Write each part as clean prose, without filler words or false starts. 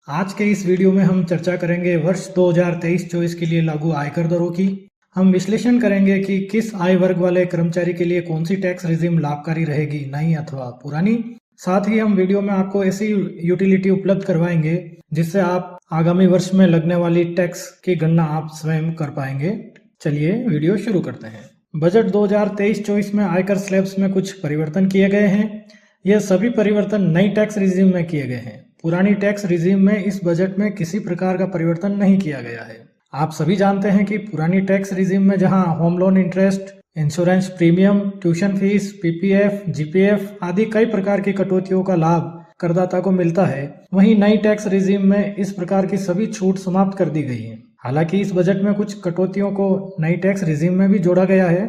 आज के इस वीडियो में हम चर्चा करेंगे वर्ष 2023-24 के लिए लागू आयकर दरों की। हम विश्लेषण करेंगे कि किस आय वर्ग वाले कर्मचारी के लिए कौन सी टैक्स रिजीम लाभकारी रहेगी, नई अथवा पुरानी। साथ ही हम वीडियो में आपको ऐसी यूटिलिटी उपलब्ध करवाएंगे जिससे आप आगामी वर्ष में लगने वाली टैक्स की गणना आप स्वयं कर पाएंगे। चलिए वीडियो शुरू करते हैं। बजट 2023-24 में आयकर स्लैब्स में कुछ परिवर्तन किए गए हैं। यह सभी परिवर्तन नई टैक्स रिजीम में किए गए हैं। पुरानी टैक्स रिजीम में इस बजट में किसी प्रकार का परिवर्तन नहीं किया गया है। आप सभी जानते हैं कि पुरानी टैक्स रिजीम में जहां home loan interest, insurance premium, tuition fees, PPF, GPF आदि कई प्रकार की कटौतियों का लाभ करदाता को मिलता है, वहीं नई टैक्स रिजीम में इस प्रकार की सभी छूट समाप्त कर दी गई है। हालांकि इस बजट में कुछ कटौतियों को नई टैक्स रिजीम में भी जोड़ा गया है।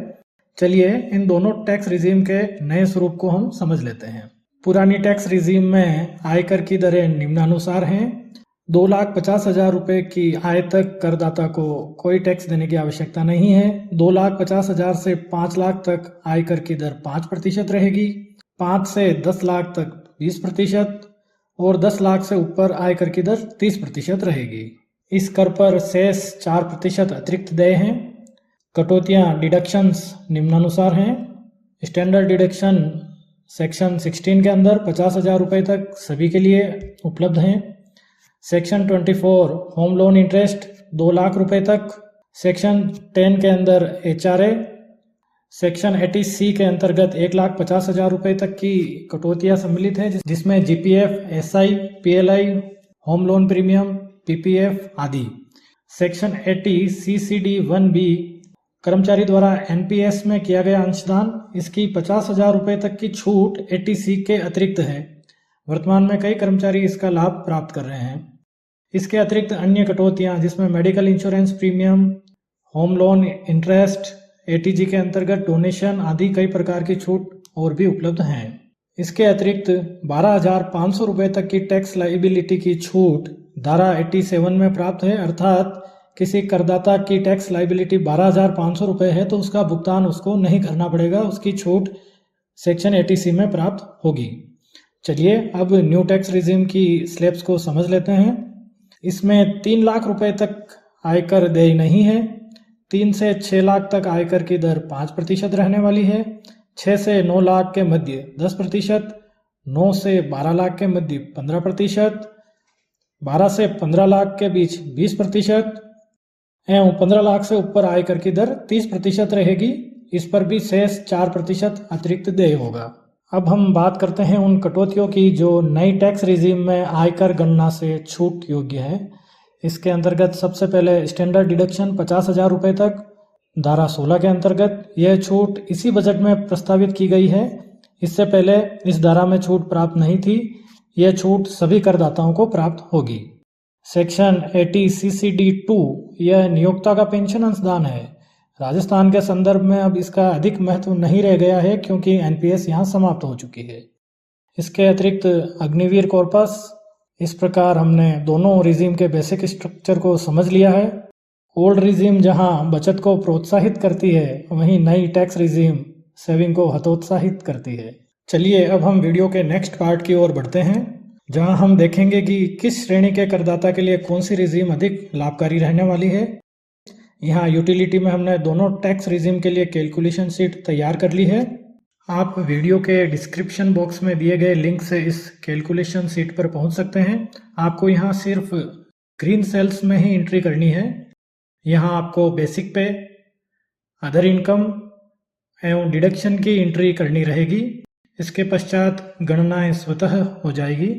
चलिए इन दोनों टैक्स रिजीम के नए स्वरूप को हम समझ लेते हैं। पुरानी टैक्स रिजीम में आयकर की दरें निम्नानुसार हैं। 2,50,000 रुपए की आय तक करदाता को कोई टैक्स देने की आवश्यकता नहीं है। 2,50,000 से 5 लाख तक आयकर की दर 5% रहेगी। 5 से 10 लाख तक 20% और 10 लाख से ऊपर आयकर की दर 30% रहेगी। इस कर पर सेस 4% अतिरिक्त देय हैं। कटौतियां डिडक्शंस निम्नानुसार हैं। स्टैंडर्ड डिडक्शन सेक्शन 16 के अंदर 50,000 रुपये तक सभी के लिए उपलब्ध हैं। Section 24 home loan interest 2 lakh रुपए तक। सेक्शन 10 के अंदर HRA, सेक्शन 80C के अंतर्गत 1,50,000 रुपये तक की कटौतियां सम्मिलित हैं, जिसमें GPF, SI, PLI, home loan premium, PPF आदि। सेक्शन 80 CCD 1B कर्मचारी द्वारा NPS में किया गया अंशदान, इसकी 50,000 रुपये तक की छूट 80C के अतिरिक्त है। वर्तमान में कई कर्मचारी इसका लाभ प्राप्त कर रहे हैं। इसके अतिरिक्त अन्य कटौतियां जिसमें medical insurance premium, home loan interest, ATG के अंतर्गत डोनेशन आदि कई प्रकार की छूट और भी उपलब्ध हैं। इसके अतिरिक्त 12,500 रुपये तक की टैक्स लाइबिलिटी की छूट धारा 87 में प्राप्त है। अर्थात किसी करदाता की टैक्स लाइबिलिटी 12,500 रुपये है तो उसका भुगतान उसको नहीं करना पड़ेगा, उसकी छूट सेक्शन 80C में प्राप्त होगी। चलिए अब न्यू टैक्स रिजीम की स्लैब्स को समझ लेते हैं। इसमें 3 लाख रुपए तक आयकर देय नहीं है। 3 से 6 लाख तक आयकर की दर 5% रहने वाली है। 6 से 9 लाख के मध्य 10%, 9 से 12 लाख के मध्य 15%, 12 से 15 लाख के बीच 20% एवं 15 लाख से ऊपर आयकर की दर 30% रहेगी। इस पर भी सेस 4% अतिरिक्त देय होगा। अब हम बात करते हैं उन कटौतियों की जो नई टैक्स रिजीम में आयकर गणना से छूट योग्य है। इसके अंतर्गत सबसे पहले स्टैंडर्ड डिडक्शन 50,000 रुपये तक धारा 16 के अंतर्गत यह छूट इसी बजट में प्रस्तावित की गई है। इससे पहले इस धारा में छूट प्राप्त नहीं थी। यह छूट सभी करदाताओं को प्राप्त होगी। सेक्शन 80 CCD 2 यह नियोक्ता का पेंशन अंशदान है। राजस्थान के संदर्भ में अब इसका अधिक महत्व नहीं रह गया है क्योंकि NPS यहाँ समाप्त हो चुकी है। इसके अतिरिक्त अग्निवीर कॉर्पस। इस प्रकार हमने दोनों रिजीम के बेसिक स्ट्रक्चर को समझ लिया है। ओल्ड रिजीम जहाँ बचत को प्रोत्साहित करती है, वहीं नई टैक्स रिजीम सेविंग को हतोत्साहित करती है। चलिए अब हम वीडियो के नेक्स्ट पार्ट की ओर बढ़ते हैं, जहां हम देखेंगे कि किस श्रेणी के करदाता के लिए कौन सी रिजीम अधिक लाभकारी रहने वाली है। यहाँ यूटिलिटी में हमने दोनों टैक्स रिजीम के लिए कैलकुलेशन शीट तैयार कर ली है। आप वीडियो के डिस्क्रिप्शन बॉक्स में दिए गए लिंक से इस कैलकुलेशन शीट पर पहुंच सकते हैं। आपको यहाँ सिर्फ ग्रीन सेल्स में ही एंट्री करनी है। यहाँ आपको बेसिक पे, अदर इनकम एवं डिडक्शन की एंट्री करनी रहेगी। इसके पश्चात गणनाएं स्वतः हो जाएगी।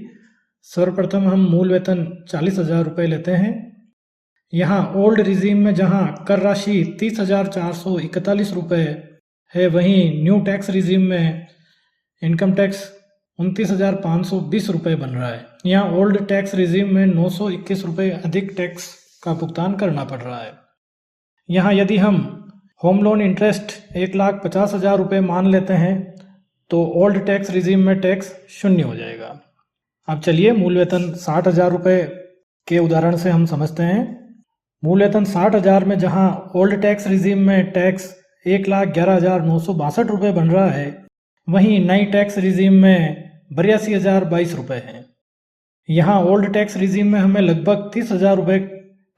सर्वप्रथम हम मूल वेतन 40,000 रुपये लेते हैं। यहाँ ओल्ड रिजीम में जहाँ कर राशि 30,441 रुपये है, वहीं न्यू टैक्स रिजीम में इनकम टैक्स 29,520 रुपये बन रहा है। यहाँ ओल्ड टैक्स रिजीम में 921 रुपये अधिक टैक्स का भुगतान करना पड़ रहा है। यहाँ यदि हम होम लोन इंटरेस्ट 1,50,000 रुपये मान लेते हैं तो ओल्ड टैक्स रिजीम में टैक्स 0 हो जाएगा। अब चलिए मूल वेतन 60,000 रुपये के उदाहरण से हम समझते हैं। मूल वेतन 60,000 में जहां ओल्ड टैक्स रिजीम में टैक्स 1,11,962 रुपये बन रहा है, वहीं नई टैक्स रिजीम में 82,022 रुपये है। यहाँ ओल्ड टैक्स रिजीम में हमें लगभग 30,000 रुपये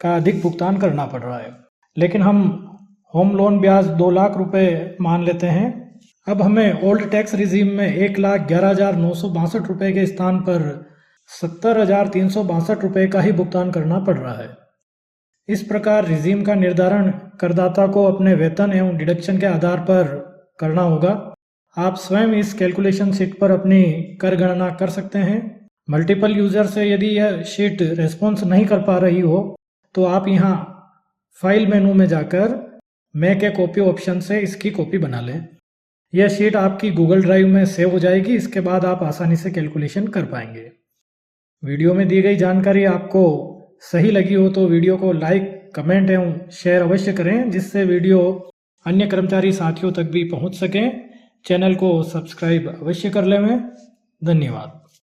का अधिक भुगतान करना पड़ रहा है, लेकिन हम होम लोन ब्याज 2 लाख रुपए मान लेते हैं। अब हमें ओल्ड टैक्स रिजीम में 1,11,962 रुपये के स्थान पर 70,362 रुपये का ही भुगतान करना पड़ रहा है। इस प्रकार रिजीम का निर्धारण करदाता को अपने वेतन एवं डिडक्शन के आधार पर करना होगा। आप स्वयं इस कैलकुलेशन शीट पर अपनी कर गणना कर सकते हैं। मल्टीपल यूजर से यदि यह शीट रेस्पॉन्स नहीं कर पा रही हो तो आप यहाँ फाइल मेनू में जाकर मेक ए कॉपी ऑप्शन से इसकी कॉपी बना लें। यह शीट आपकी गूगल ड्राइव में सेव हो जाएगी। इसके बाद आप आसानी से कैलकुलेशन कर पाएंगे। वीडियो में दी गई जानकारी आपको सही लगी हो तो वीडियो को लाइक, कमेंट एवं शेयर अवश्य करें, जिससे वीडियो अन्य कर्मचारी साथियों तक भी पहुंच सके। चैनल को सब्सक्राइब अवश्य कर लें। धन्यवाद।